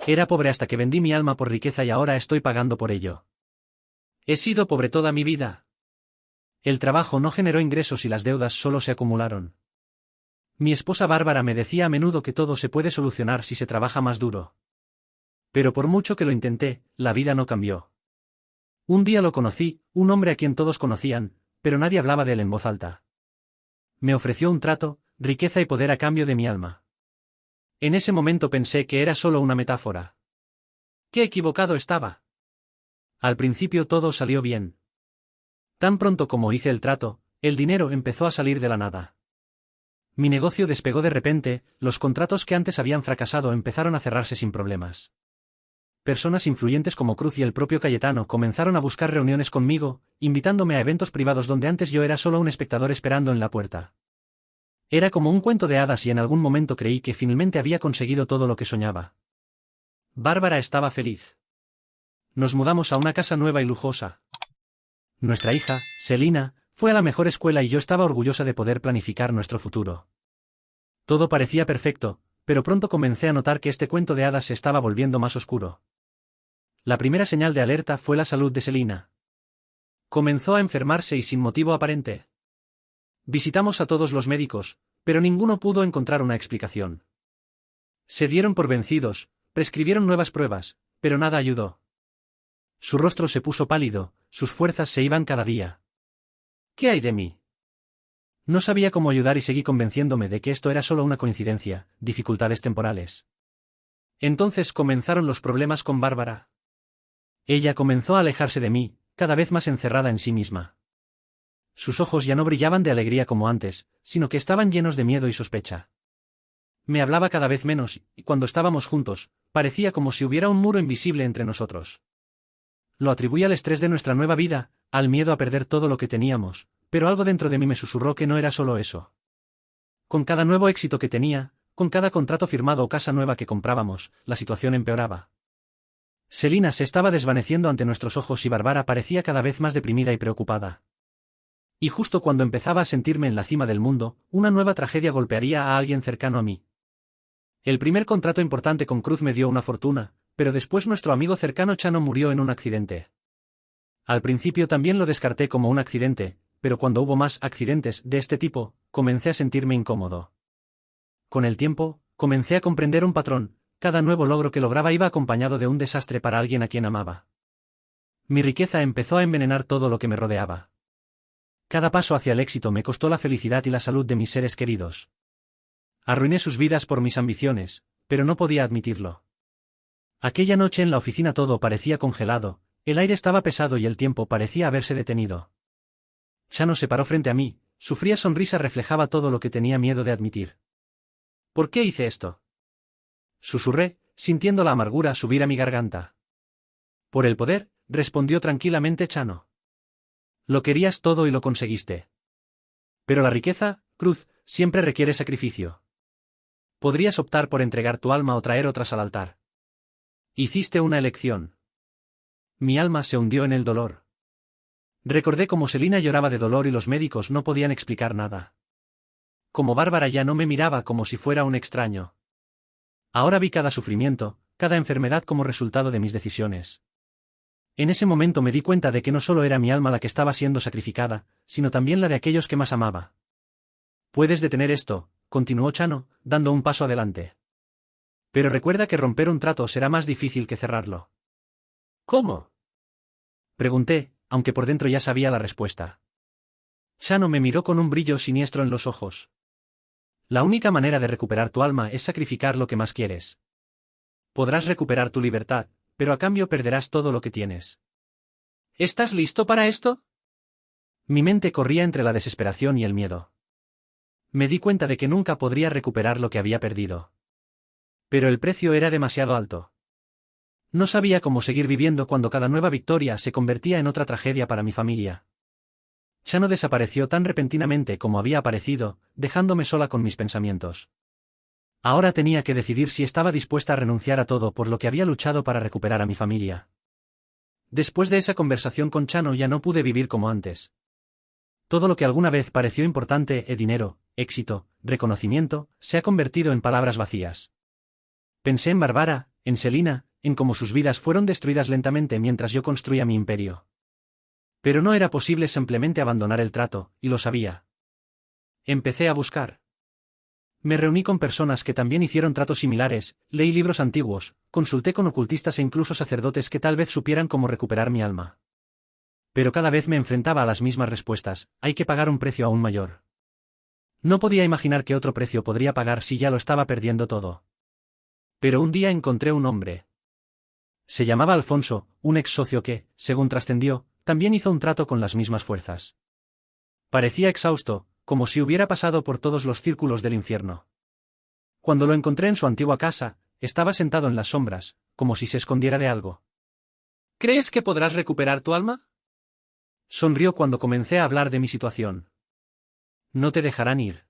Era pobre hasta que vendí mi alma por riqueza y ahora estoy pagando por ello. He sido pobre toda mi vida. El trabajo no generó ingresos y las deudas solo se acumularon. Mi esposa Bárbara me decía a menudo que todo se puede solucionar si se trabaja más duro. Pero por mucho que lo intenté, la vida no cambió. Un día lo conocí, un hombre a quien todos conocían, pero nadie hablaba de él en voz alta. Me ofreció un trato, riqueza y poder a cambio de mi alma. En ese momento pensé que era solo una metáfora. ¡Qué equivocado estaba! Al principio todo salió bien. Tan pronto como hice el trato, el dinero empezó a salir de la nada. Mi negocio despegó de repente, los contratos que antes habían fracasado empezaron a cerrarse sin problemas. Personas influyentes como Cruz y el propio Cayetano comenzaron a buscar reuniones conmigo, invitándome a eventos privados donde antes yo era solo un espectador esperando en la puerta. Era como un cuento de hadas y en algún momento creí que finalmente había conseguido todo lo que soñaba. Bárbara estaba feliz. Nos mudamos a una casa nueva y lujosa. Nuestra hija, Selina, fue a la mejor escuela y yo estaba orgullosa de poder planificar nuestro futuro. Todo parecía perfecto, pero pronto comencé a notar que este cuento de hadas se estaba volviendo más oscuro. La primera señal de alerta fue la salud de Selina. Comenzó a enfermarse y sin motivo aparente. Visitamos a todos los médicos, pero ninguno pudo encontrar una explicación. Se dieron por vencidos, prescribieron nuevas pruebas, pero nada ayudó. Su rostro se puso pálido, sus fuerzas se iban cada día. ¿Qué hay de mí? No sabía cómo ayudar y seguí convenciéndome de que esto era solo una coincidencia, dificultades temporales. Entonces comenzaron los problemas con Bárbara. Ella comenzó a alejarse de mí, cada vez más encerrada en sí misma. Sus ojos ya no brillaban de alegría como antes, sino que estaban llenos de miedo y sospecha. Me hablaba cada vez menos, y cuando estábamos juntos, parecía como si hubiera un muro invisible entre nosotros. Lo atribuí al estrés de nuestra nueva vida, al miedo a perder todo lo que teníamos, pero algo dentro de mí me susurró que no era solo eso. Con cada nuevo éxito que tenía, con cada contrato firmado o casa nueva que comprábamos, la situación empeoraba. Selina se estaba desvaneciendo ante nuestros ojos y Bárbara parecía cada vez más deprimida y preocupada. Y justo cuando empezaba a sentirme en la cima del mundo, una nueva tragedia golpearía a alguien cercano a mí. El primer contrato importante con Cruz me dio una fortuna, pero después nuestro amigo cercano Chano murió en un accidente. Al principio también lo descarté como un accidente, pero cuando hubo más accidentes de este tipo, comencé a sentirme incómodo. Con el tiempo, comencé a comprender un patrón, cada nuevo logro que lograba iba acompañado de un desastre para alguien a quien amaba. Mi riqueza empezó a envenenar todo lo que me rodeaba. Cada paso hacia el éxito me costó la felicidad y la salud de mis seres queridos. Arruiné sus vidas por mis ambiciones, pero no podía admitirlo. Aquella noche en la oficina todo parecía congelado, el aire estaba pesado y el tiempo parecía haberse detenido. Chano se paró frente a mí, su fría sonrisa reflejaba todo lo que tenía miedo de admitir. ¿Por qué hice esto? Susurré, sintiendo la amargura subir a mi garganta. Por el poder, respondió tranquilamente Chano. Lo querías todo y lo conseguiste. Pero la riqueza, Cruz, siempre requiere sacrificio. Podrías optar por entregar tu alma o traer otras al altar. Hiciste una elección. Mi alma se hundió en el dolor. Recordé cómo Selina lloraba de dolor y los médicos no podían explicar nada. Como Bárbara ya no me miraba como si fuera un extraño. Ahora vi cada sufrimiento, cada enfermedad como resultado de mis decisiones. En ese momento me di cuenta de que no solo era mi alma la que estaba siendo sacrificada, sino también la de aquellos que más amaba. Puedes detener esto, continuó Chano, dando un paso adelante. Pero recuerda que romper un trato será más difícil que cerrarlo. ¿Cómo? Pregunté, aunque por dentro ya sabía la respuesta. Chano me miró con un brillo siniestro en los ojos. La única manera de recuperar tu alma es sacrificar lo que más quieres. Podrás recuperar tu libertad, pero a cambio perderás todo lo que tienes. ¿Estás listo para esto? Mi mente corría entre la desesperación y el miedo. Me di cuenta de que nunca podría recuperar lo que había perdido. Pero el precio era demasiado alto. No sabía cómo seguir viviendo cuando cada nueva victoria se convertía en otra tragedia para mi familia. Chano desapareció tan repentinamente como había aparecido, dejándome sola con mis pensamientos. Ahora tenía que decidir si estaba dispuesta a renunciar a todo por lo que había luchado para recuperar a mi familia. Después de esa conversación con Chano ya no pude vivir como antes. Todo lo que alguna vez pareció importante, dinero, éxito, reconocimiento, se ha convertido en palabras vacías. Pensé en Bárbara, en Selina, en cómo sus vidas fueron destruidas lentamente mientras yo construía mi imperio. Pero no era posible simplemente abandonar el trato, y lo sabía. Empecé a buscar. Me reuní con personas que también hicieron tratos similares, leí libros antiguos, consulté con ocultistas e incluso sacerdotes que tal vez supieran cómo recuperar mi alma. Pero cada vez me enfrentaba a las mismas respuestas: hay que pagar un precio aún mayor. No podía imaginar qué otro precio podría pagar si ya lo estaba perdiendo todo. Pero un día encontré un hombre. Se llamaba Alfonso, un ex socio que, según trascendió, también hizo un trato con las mismas fuerzas. Parecía exhausto, como si hubiera pasado por todos los círculos del infierno. Cuando lo encontré en su antigua casa, estaba sentado en las sombras, como si se escondiera de algo. ¿Crees que podrás recuperar tu alma? Sonrió cuando comencé a hablar de mi situación. No te dejarán ir.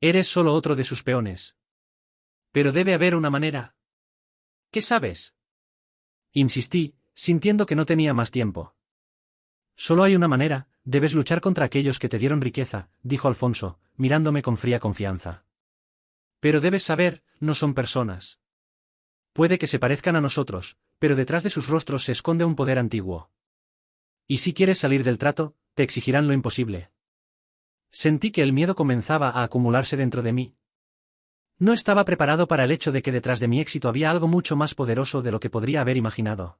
Eres solo otro de sus peones. Pero debe haber una manera. ¿Qué sabes? Insistí, sintiendo que no tenía más tiempo. Solo hay una manera: debes luchar contra aquellos que te dieron riqueza, dijo Alfonso, mirándome con fría confianza. Pero debes saber, no son personas. Puede que se parezcan a nosotros, pero detrás de sus rostros se esconde un poder antiguo. Y si quieres salir del trato, te exigirán lo imposible. Sentí que el miedo comenzaba a acumularse dentro de mí. No estaba preparado para el hecho de que detrás de mi éxito había algo mucho más poderoso de lo que podría haber imaginado.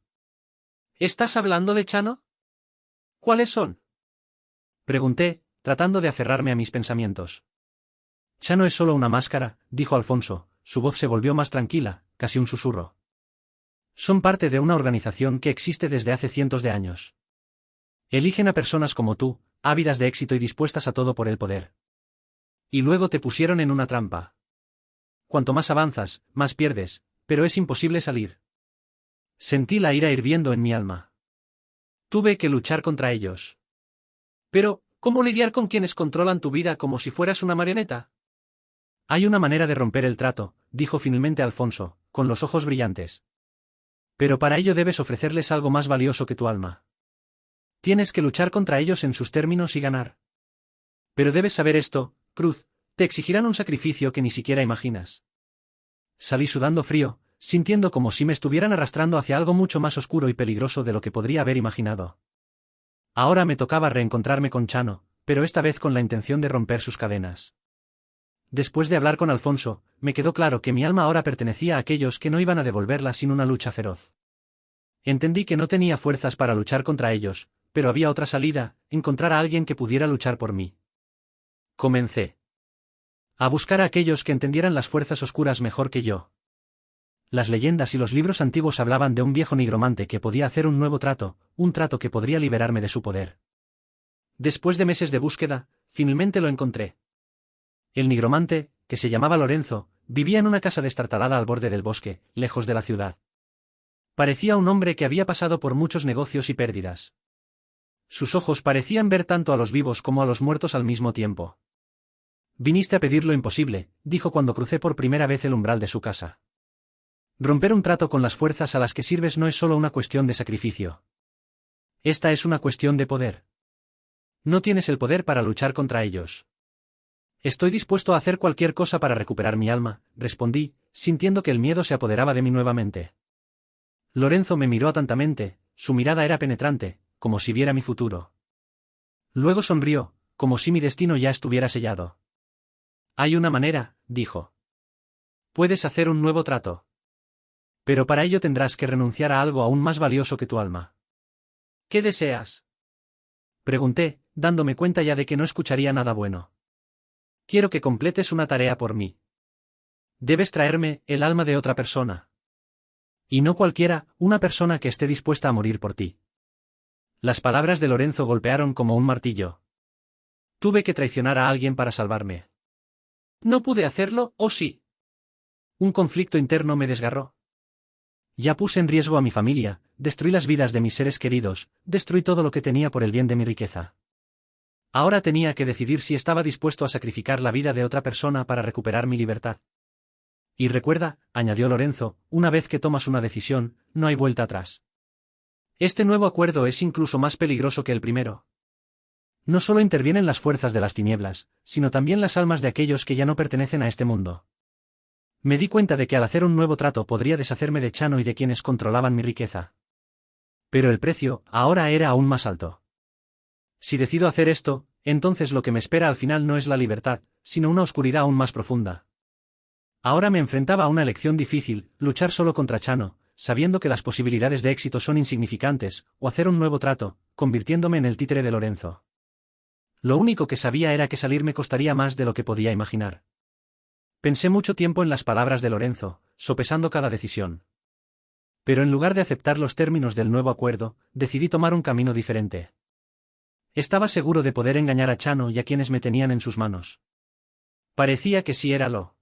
¿Estás hablando de Chano? ¿Cuáles son? Pregunté, tratando de aferrarme a mis pensamientos. Chano es solo una máscara, dijo Alfonso, su voz se volvió más tranquila, casi un susurro. Son parte de una organización que existe desde hace cientos de años. Eligen a personas como tú, ávidas de éxito y dispuestas a todo por el poder. Y luego te pusieron en una trampa. Cuanto más avanzas, más pierdes, pero es imposible salir. Sentí la ira hirviendo en mi alma. Tuve que luchar contra ellos. Pero, ¿cómo lidiar con quienes controlan tu vida como si fueras una marioneta? Hay una manera de romper el trato, dijo finalmente Alfonso, con los ojos brillantes. Pero para ello debes ofrecerles algo más valioso que tu alma. Tienes que luchar contra ellos en sus términos y ganar. Pero debes saber esto, Cruz, te exigirán un sacrificio que ni siquiera imaginas. Salí sudando frío, sintiendo como si me estuvieran arrastrando hacia algo mucho más oscuro y peligroso de lo que podría haber imaginado. Ahora me tocaba reencontrarme con Chano, pero esta vez con la intención de romper sus cadenas. Después de hablar con Alfonso, me quedó claro que mi alma ahora pertenecía a aquellos que no iban a devolverla sin una lucha feroz. Entendí que no tenía fuerzas para luchar contra ellos, pero había otra salida: encontrar a alguien que pudiera luchar por mí. Comencé a buscar a aquellos que entendieran las fuerzas oscuras mejor que yo. Las leyendas y los libros antiguos hablaban de un viejo nigromante que podía hacer un nuevo trato, un trato que podría liberarme de su poder. Después de meses de búsqueda, finalmente lo encontré. El nigromante, que se llamaba Lorenzo, vivía en una casa destartalada al borde del bosque, lejos de la ciudad. Parecía un hombre que había pasado por muchos negocios y pérdidas. Sus ojos parecían ver tanto a los vivos como a los muertos al mismo tiempo. Viniste a pedir lo imposible, dijo cuando crucé por primera vez el umbral de su casa. Romper un trato con las fuerzas a las que sirves no es solo una cuestión de sacrificio. Esta es una cuestión de poder. No tienes el poder para luchar contra ellos. Estoy dispuesto a hacer cualquier cosa para recuperar mi alma, respondí, sintiendo que el miedo se apoderaba de mí nuevamente. Lorenzo me miró atentamente, su mirada era penetrante, como si viera mi futuro. Luego sonrió, como si mi destino ya estuviera sellado. Hay una manera, dijo. Puedes hacer un nuevo trato. Pero para ello tendrás que renunciar a algo aún más valioso que tu alma. ¿Qué deseas? Pregunté, dándome cuenta ya de que no escucharía nada bueno. Quiero que completes una tarea por mí. Debes traerme el alma de otra persona. Y no cualquiera, una persona que esté dispuesta a morir por ti. Las palabras de Lorenzo golpearon como un martillo. Tuve que traicionar a alguien para salvarme. ¿No pude hacerlo, o sí? Un conflicto interno me desgarró. Ya puse en riesgo a mi familia, destruí las vidas de mis seres queridos, destruí todo lo que tenía por el bien de mi riqueza. Ahora tenía que decidir si estaba dispuesto a sacrificar la vida de otra persona para recuperar mi libertad. Y recuerda, añadió Lorenzo, una vez que tomas una decisión, no hay vuelta atrás. Este nuevo acuerdo es incluso más peligroso que el primero. No solo intervienen las fuerzas de las tinieblas, sino también las almas de aquellos que ya no pertenecen a este mundo. Me di cuenta de que al hacer un nuevo trato podría deshacerme de Chano y de quienes controlaban mi riqueza. Pero el precio, ahora era aún más alto. Si decido hacer esto, entonces lo que me espera al final no es la libertad, sino una oscuridad aún más profunda. Ahora me enfrentaba a una elección difícil, luchar solo contra Chano, sabiendo que las posibilidades de éxito son insignificantes, o hacer un nuevo trato, convirtiéndome en el títere de Lorenzo. Lo único que sabía era que salir me costaría más de lo que podía imaginar. Pensé mucho tiempo en las palabras de Lorenzo, sopesando cada decisión. Pero en lugar de aceptar los términos del nuevo acuerdo, decidí tomar un camino diferente. Estaba seguro de poder engañar a Chano y a quienes me tenían en sus manos. Parecía que si era lo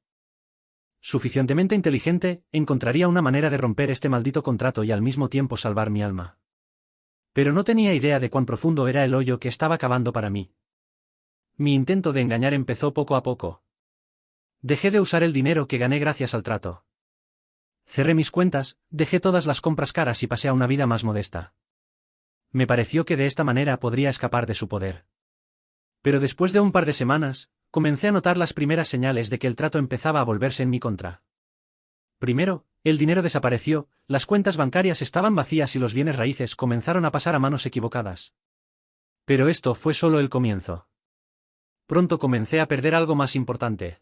suficientemente inteligente, encontraría una manera de romper este maldito contrato y al mismo tiempo salvar mi alma. Pero no tenía idea de cuán profundo era el hoyo que estaba cavando para mí. Mi intento de engañar empezó poco a poco. Dejé de usar el dinero que gané gracias al trato. Cerré mis cuentas, dejé todas las compras caras y pasé a una vida más modesta. Me pareció que de esta manera podría escapar de su poder. Pero después de un par de semanas, comencé a notar las primeras señales de que el trato empezaba a volverse en mi contra. Primero, el dinero desapareció, las cuentas bancarias estaban vacías y los bienes raíces comenzaron a pasar a manos equivocadas. Pero esto fue solo el comienzo. Pronto comencé a perder algo más importante.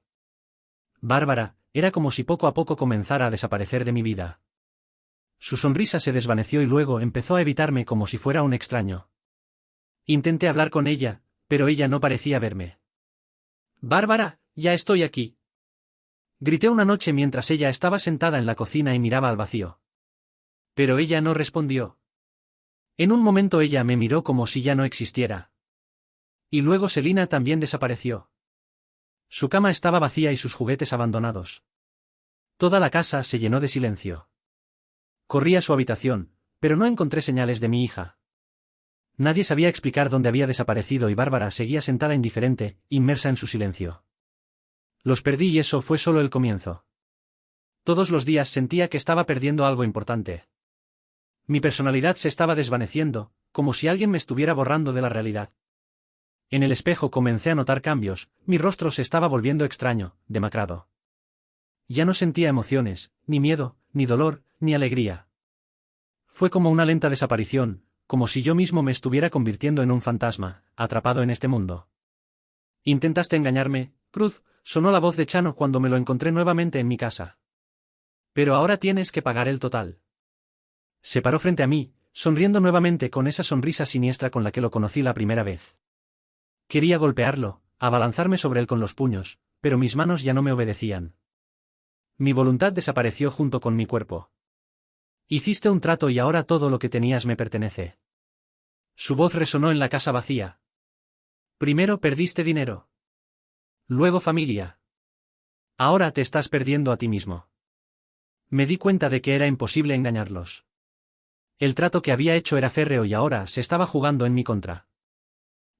Bárbara, era como si poco a poco comenzara a desaparecer de mi vida. Su sonrisa se desvaneció y luego empezó a evitarme como si fuera un extraño. Intenté hablar con ella, pero ella no parecía verme. «Bárbara, ya estoy aquí», grité una noche mientras ella estaba sentada en la cocina y miraba al vacío. Pero ella no respondió. En un momento ella me miró como si ya no existiera. Y luego Selina también desapareció. Su cama estaba vacía y sus juguetes abandonados. Toda la casa se llenó de silencio. Corrí a su habitación, pero no encontré señales de mi hija. Nadie sabía explicar dónde había desaparecido y Bárbara seguía sentada indiferente, inmersa en su silencio. Los perdí y eso fue solo el comienzo. Todos los días sentía que estaba perdiendo algo importante. Mi personalidad se estaba desvaneciendo, como si alguien me estuviera borrando de la realidad. En el espejo comencé a notar cambios, mi rostro se estaba volviendo extraño, demacrado. Ya no sentía emociones, ni miedo, ni dolor, ni alegría. Fue como una lenta desaparición, como si yo mismo me estuviera convirtiendo en un fantasma, atrapado en este mundo. «Intentaste engañarme, Cruz», sonó la voz de Chano cuando me lo encontré nuevamente en mi casa. «Pero ahora tienes que pagar el total». Se paró frente a mí, sonriendo nuevamente con esa sonrisa siniestra con la que lo conocí la primera vez. Quería golpearlo, abalanzarme sobre él con los puños, pero mis manos ya no me obedecían. Mi voluntad desapareció junto con mi cuerpo. «Hiciste un trato y ahora todo lo que tenías me pertenece». Su voz resonó en la casa vacía. «Primero perdiste dinero. Luego familia. Ahora te estás perdiendo a ti mismo». Me di cuenta de que era imposible engañarlos. El trato que había hecho era férreo y ahora se estaba jugando en mi contra.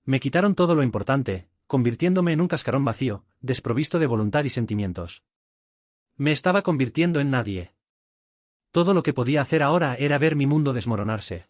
Me quitaron todo lo importante, convirtiéndome en un cascarón vacío, desprovisto de voluntad y sentimientos. Me estaba convirtiendo en nadie. Todo lo que podía hacer ahora era ver mi mundo desmoronarse.